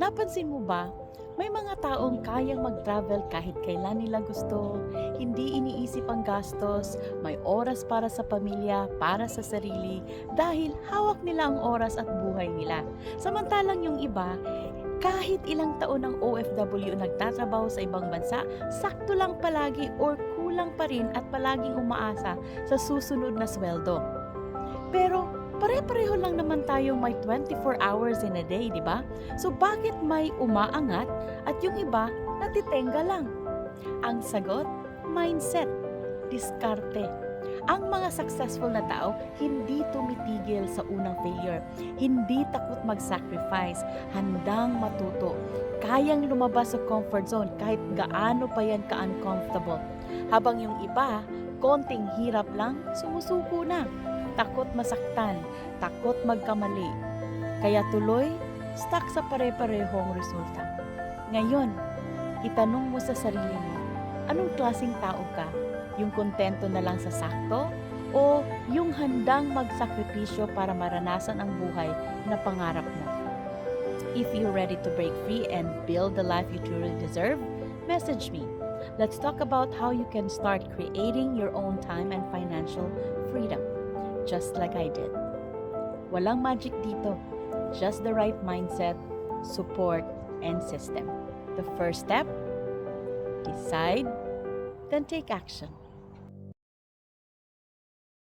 Napansin mo ba, may mga taong kayang mag-travel kahit kailan nila gusto, hindi iniisip ang gastos, may oras para sa pamilya, para sa sarili, dahil hawak nila ang oras at buhay nila. Samantalang yung iba, kahit ilang taon ng OFW nagtatrabaho sa ibang bansa, sakto lang palagi or kulang pa rin at palaging umaasa sa susunod na sweldo. Pero pare-pareho lang naman tayong may 24 hours in a day, di ba? So bakit may umaangat at yung iba natitenga lang? Ang sagot, mindset, diskarte. Ang mga successful na tao, hindi tumitigil sa unang failure. Hindi takot mag-sacrifice, handang matuto. Kayang lumabas sa comfort zone kahit gaano pa yan ka-uncomfortable. Habang yung iba, konting hirap lang, sumusuko na. Takot masaktan, takot magkamali. Kaya tuloy, stuck sa pare-parehong resulta. Ngayon, itanong mo sa sarili mo, anong klaseng tao ka? Yung kontento na lang sa sakto? O yung handang magsakripisyo para maranasan ang buhay na pangarap mo? If you're ready to break free and build the life you truly deserve, message me. Let's talk about how you can start creating your own time and financial freedom, just like I did. Walang magic dito, just the right mindset, support, and system. The first step, decide, then take action.